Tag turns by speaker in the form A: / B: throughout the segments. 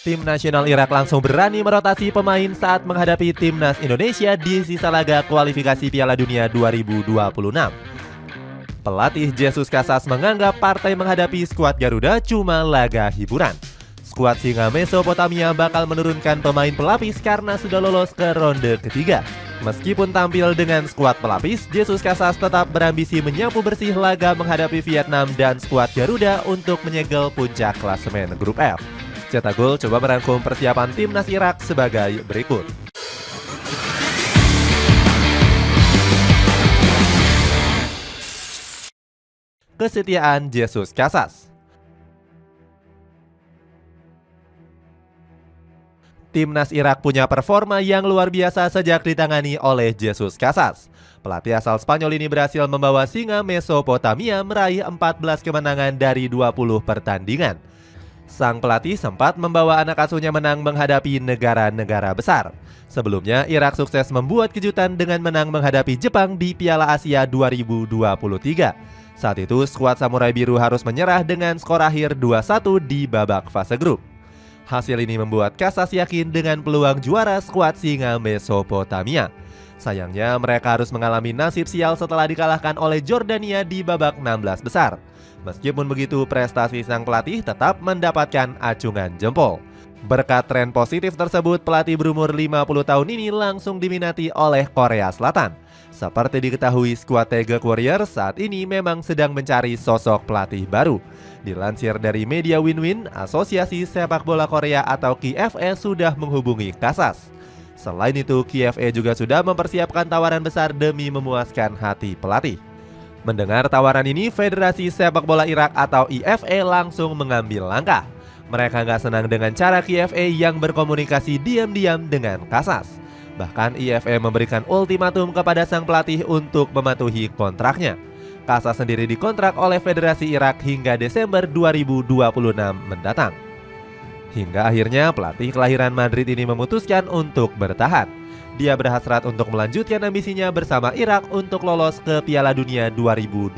A: Tim nasional Irak langsung berani merotasi pemain saat menghadapi timnas Indonesia di sisa laga kualifikasi Piala Dunia 2026. Pelatih Jesus Casas menganggap partai menghadapi skuad Garuda cuma laga hiburan. Skuad Singa Mesopotamia bakal menurunkan pemain pelapis karena sudah lolos ke ronde ketiga. Meskipun tampil dengan skuad pelapis, Jesus Casas tetap berambisi menyapu bersih laga menghadapi Vietnam dan skuad Garuda untuk menyegel puncak klasemen grup F. Cetak Gol coba merangkum persiapan timnas Irak sebagai berikut. Kesetiaan Jesus Casas. Timnas Irak punya performa yang luar biasa sejak ditangani oleh Jesus Casas. Pelatih asal Spanyol ini berhasil membawa Singa Mesopotamia meraih 14 kemenangan dari 20 pertandingan. Sang pelatih sempat membawa anak asuhnya menang menghadapi negara-negara besar. Sebelumnya, Irak sukses membuat kejutan dengan menang menghadapi Jepang di Piala Asia 2023. Saat itu, skuad Samurai Biru harus menyerah dengan skor akhir 2-1 di babak fase grup. Hasil ini membuat Casas yakin dengan peluang juara skuad Singa Mesopotamia. Sayangnya, mereka harus mengalami nasib sial setelah dikalahkan oleh Jordania di babak 16 besar. Meskipun begitu, prestasi sang pelatih tetap mendapatkan acungan jempol. Berkat tren positif tersebut, pelatih berumur 50 tahun ini langsung diminati oleh Korea Selatan. Seperti diketahui, skuad Taeguk Warriors saat ini memang sedang mencari sosok pelatih baru. Dilansir dari media Win-Win, Asosiasi Sepak Bola Korea atau KFA sudah menghubungi Casas. Selain itu, KFA juga sudah mempersiapkan tawaran besar demi memuaskan hati pelatih. Mendengar tawaran ini, Federasi Sepak Bola Irak atau IFA langsung mengambil langkah. Mereka nggak senang dengan cara KFA yang berkomunikasi diam-diam dengan Casas. Bahkan IFA memberikan ultimatum kepada sang pelatih untuk mematuhi kontraknya. Casas sendiri dikontrak oleh Federasi Irak hingga Desember 2026 mendatang. Hingga akhirnya pelatih kelahiran Madrid ini memutuskan untuk bertahan. Dia berhasrat untuk melanjutkan ambisinya bersama Irak untuk lolos ke Piala Dunia 2026.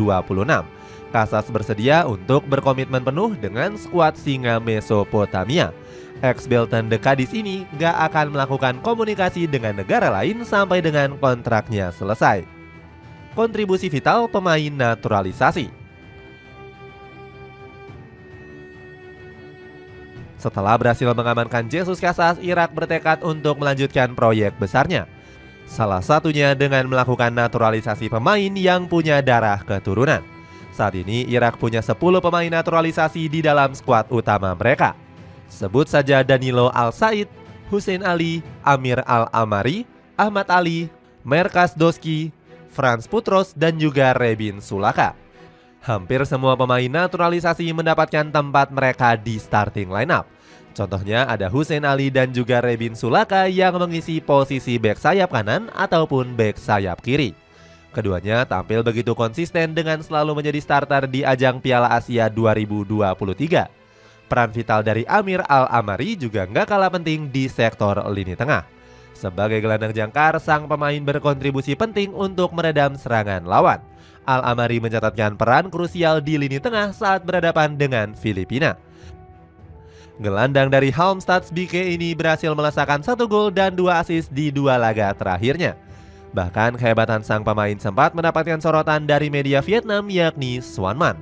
A: Casas bersedia untuk berkomitmen penuh dengan skuad Singa Mesopotamia. Ex-Belton The Cadiz ini gak akan melakukan komunikasi dengan negara lain sampai dengan kontraknya selesai. Kontribusi vital pemain naturalisasi. Setelah berhasil mengamankan Jesus Casas, Irak bertekad untuk melanjutkan proyek besarnya. Salah satunya dengan melakukan naturalisasi pemain yang punya darah keturunan. Saat ini Irak punya 10 pemain naturalisasi di dalam skuad utama mereka. Sebut saja Danilo Al-Said, Hussein Ali, Amir Al-Amari, Ahmad Ali, Merkas Doski, Frans Putros, dan juga Rebin Sulaka. Hampir semua pemain naturalisasi mendapatkan tempat mereka di starting lineup. Contohnya ada Hussein Ali dan juga Rebin Sulaka yang mengisi posisi bek sayap kanan ataupun bek sayap kiri. Keduanya tampil begitu konsisten dengan selalu menjadi starter di ajang Piala Asia 2023. Peran vital dari Amir Al-Amari juga nggak kalah penting di sektor lini tengah. Sebagai gelandang jangkar, sang pemain berkontribusi penting untuk meredam serangan lawan. Al-Amari mencatatkan peran krusial di lini tengah saat berhadapan dengan Filipina. Gelandang dari Halmstad BK ini berhasil melesakkan 1 gol dan 2 assist di 2 laga terakhirnya. Bahkan kehebatan sang pemain sempat mendapatkan sorotan dari media Vietnam yakni Swanman.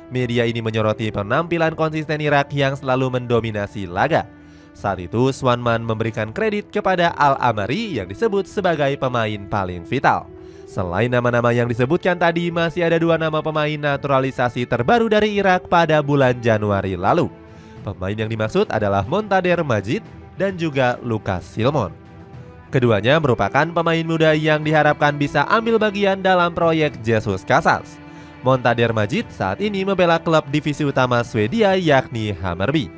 A: Media ini menyoroti penampilan konsisten Irak yang selalu mendominasi laga. Saat itu Swanman memberikan kredit kepada Al-Amari yang disebut sebagai pemain paling vital. Selain nama-nama yang disebutkan tadi, masih ada 2 nama pemain naturalisasi terbaru dari Irak pada bulan Januari lalu. Pemain yang dimaksud adalah Montader Majid dan juga Lucas Silmon. Keduanya merupakan pemain muda yang diharapkan bisa ambil bagian dalam proyek Jesus Casas. Montader Majid saat ini membela klub divisi utama Swedia yakni Hammarby.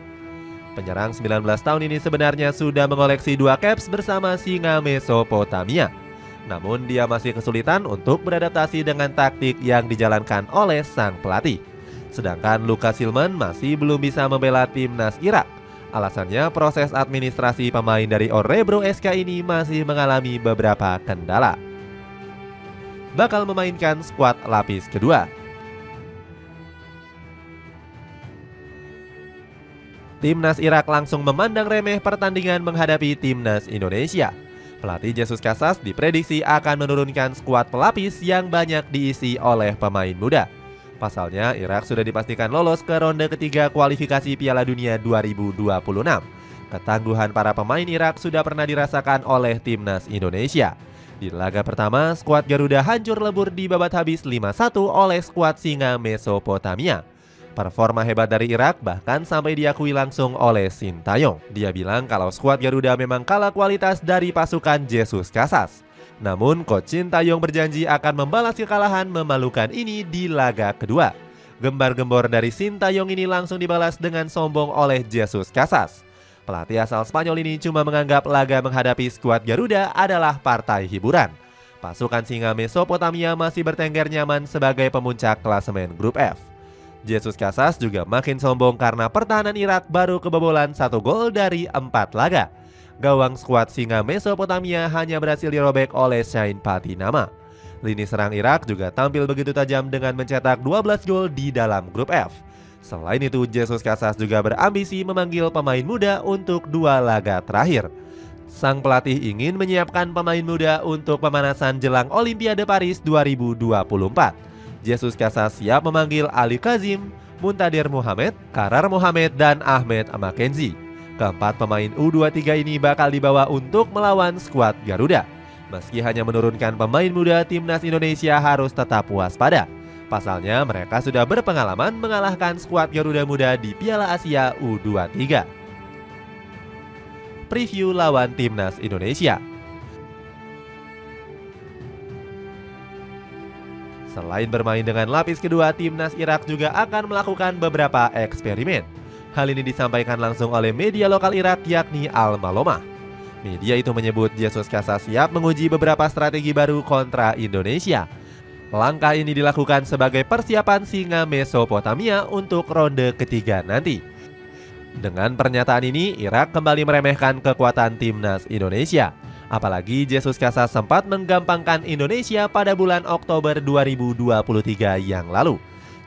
A: Penyerang 19 tahun ini sebenarnya sudah mengoleksi 2 caps bersama Singa Mesopotamia. Namun dia masih kesulitan untuk beradaptasi dengan taktik yang dijalankan oleh sang pelatih. Sedangkan Lucas Silman masih belum bisa membela timnas Irak. Alasannya proses administrasi pemain dari Orebro SK ini masih mengalami beberapa kendala. Bakal memainkan skuad lapis kedua. Timnas Irak langsung memandang remeh pertandingan menghadapi Timnas Indonesia. Pelatih Jesus Casas diprediksi akan menurunkan skuad pelapis yang banyak diisi oleh pemain muda. Pasalnya, Irak sudah dipastikan lolos ke ronde ketiga kualifikasi Piala Dunia 2026. Ketangguhan para pemain Irak sudah pernah dirasakan oleh Timnas Indonesia. Di laga pertama, skuad Garuda hancur lebur di babat habis 5-1 oleh skuad Singa Mesopotamia. Performa hebat dari Irak bahkan sampai diakui langsung oleh Sintayong. Dia bilang kalau skuad Garuda memang kalah kualitas dari pasukan Jesus Casas. Namun Coach Sintayong berjanji akan membalas kekalahan memalukan ini di laga kedua. Gembar-gembor dari Sintayong ini langsung dibalas dengan sombong oleh Jesus Casas. Pelatih asal Spanyol ini cuma menganggap laga menghadapi skuad Garuda adalah partai hiburan. Pasukan Singa Mesopotamia masih bertengger nyaman sebagai pemuncak klasemen grup F. Jesus Casas juga makin sombong karena pertahanan Irak baru kebobolan 1 gol dari 4 laga. Gawang skuad Singa Mesopotamia hanya berhasil dirobek oleh Shain Patinama. Lini serang Irak juga tampil begitu tajam dengan mencetak 12 gol di dalam grup F. Selain itu, Jesus Casas juga berambisi memanggil pemain muda untuk 2 laga terakhir. Sang pelatih ingin menyiapkan pemain muda untuk pemanasan jelang Olimpiade Paris 2024. Jesus Casas siap memanggil Ali Kazim, Muntadir Muhammad, Karar Muhammad, dan Ahmed Makenzi. Keempat pemain U23 ini bakal dibawa untuk melawan skuad Garuda. Meski hanya menurunkan pemain muda, Timnas Indonesia harus tetap waspada. Pasalnya mereka sudah berpengalaman mengalahkan skuad Garuda Muda di Piala Asia U23. Preview lawan Timnas Indonesia. Selain bermain dengan lapis kedua, Timnas Irak juga akan melakukan beberapa eksperimen. Hal ini disampaikan langsung oleh media lokal Irak yakni Al-Malomah. Media itu menyebut Jesus Casas siap menguji beberapa strategi baru kontra Indonesia. Langkah ini dilakukan sebagai persiapan Singa Mesopotamia untuk ronde ketiga nanti. Dengan pernyataan ini, Irak kembali meremehkan kekuatan Timnas Indonesia. Apalagi Jesus Casas sempat menggampangkan Indonesia pada bulan Oktober 2023 yang lalu.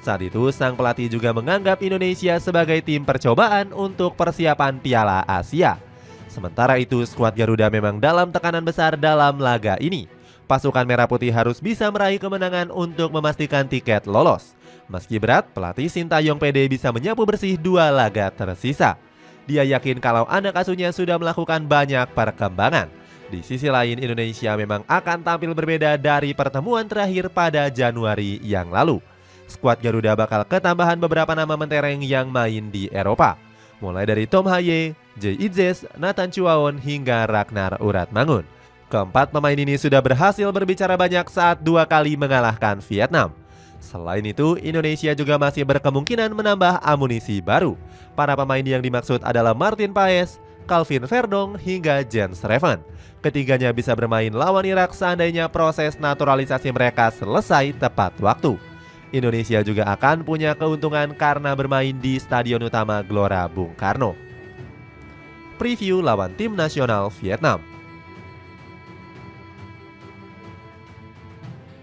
A: Saat itu, sang pelatih juga menganggap Indonesia sebagai tim percobaan untuk persiapan Piala Asia. Sementara itu, skuad Garuda memang dalam tekanan besar dalam laga ini. Pasukan Merah Putih harus bisa meraih kemenangan untuk memastikan tiket lolos. Meski berat, pelatih Sintayong PD bisa menyapu bersih 2 laga tersisa. Dia yakin kalau anak asuhnya sudah melakukan banyak perkembangan. Di sisi lain, Indonesia memang akan tampil berbeda dari pertemuan terakhir pada Januari yang lalu. Skuad Garuda bakal ketambahan beberapa nama mentereng yang main di Eropa. Mulai dari Tom Haye, Jay Idzes, Nathan Chuaon, hingga Ragnar Uratmangun. Keempat pemain ini sudah berhasil berbicara banyak saat 2 kali mengalahkan Vietnam. Selain itu, Indonesia juga masih berkemungkinan menambah amunisi baru. Para pemain yang dimaksud adalah Martin Paes, Calvin Verdong, hingga Jens Reven. Ketiganya bisa bermain lawan Irak seandainya proses naturalisasi mereka selesai tepat waktu. Indonesia juga akan punya keuntungan karena bermain di Stadion Utama Gelora Bung Karno. Preview lawan tim nasional Vietnam.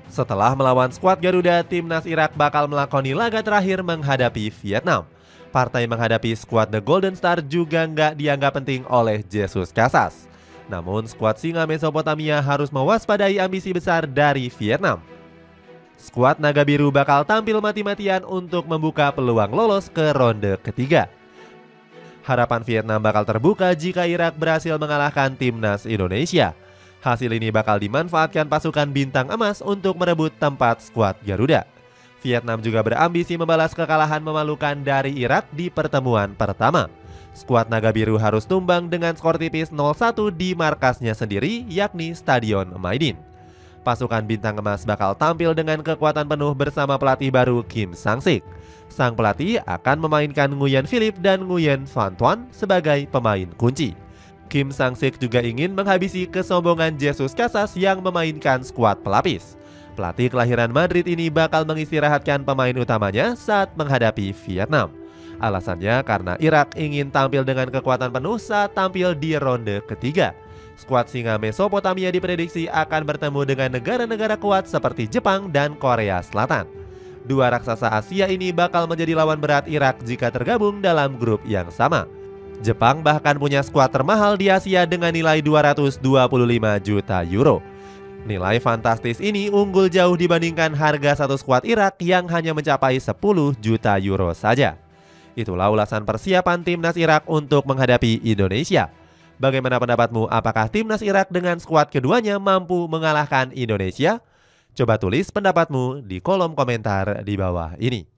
A: Setelah melawan skuad Garuda, Timnas Irak bakal melakoni laga terakhir menghadapi Vietnam. Partai menghadapi skuad The Golden Star juga nggak dianggap penting oleh Jesus Casas. Namun skuad Singa Mesopotamia harus mewaspadai ambisi besar dari Vietnam. Skuad Naga Biru bakal tampil mati-matian untuk membuka peluang lolos ke ronde ketiga. Harapan Vietnam bakal terbuka jika Irak berhasil mengalahkan Timnas Indonesia. Hasil ini bakal dimanfaatkan pasukan bintang emas untuk merebut tempat skuad Garuda. Vietnam juga berambisi membalas kekalahan memalukan dari Irak di pertemuan pertama. Skuad Naga Biru harus tumbang dengan skor tipis 0-1 di markasnya sendiri, yakni Stadion Maidin. Pasukan bintang emas bakal tampil dengan kekuatan penuh bersama pelatih baru Kim Sang-sik. Sang pelatih akan memainkan Nguyen Philip dan Nguyen Van Thuan sebagai pemain kunci. Kim Sang-sik juga ingin menghabisi kesombongan Jesus Casas yang memainkan skuad pelapis. Pelatih kelahiran Madrid ini bakal mengistirahatkan pemain utamanya saat menghadapi Vietnam. Alasannya karena Irak ingin tampil dengan kekuatan penuh saat tampil di ronde ketiga. Skuad Singa Mesopotamia diprediksi akan bertemu dengan negara-negara kuat seperti Jepang dan Korea Selatan. Dua raksasa Asia ini bakal menjadi lawan berat Irak jika tergabung dalam grup yang sama. Jepang bahkan punya skuad termahal di Asia dengan nilai 225 juta euro. Nilai fantastis ini unggul jauh dibandingkan harga satu skuad Irak yang hanya mencapai 10 juta euro saja. Itulah ulasan persiapan timnas Irak untuk menghadapi Indonesia. Bagaimana pendapatmu? Apakah timnas Irak dengan skuad keduanya mampu mengalahkan Indonesia? Coba tulis pendapatmu di kolom komentar di bawah ini.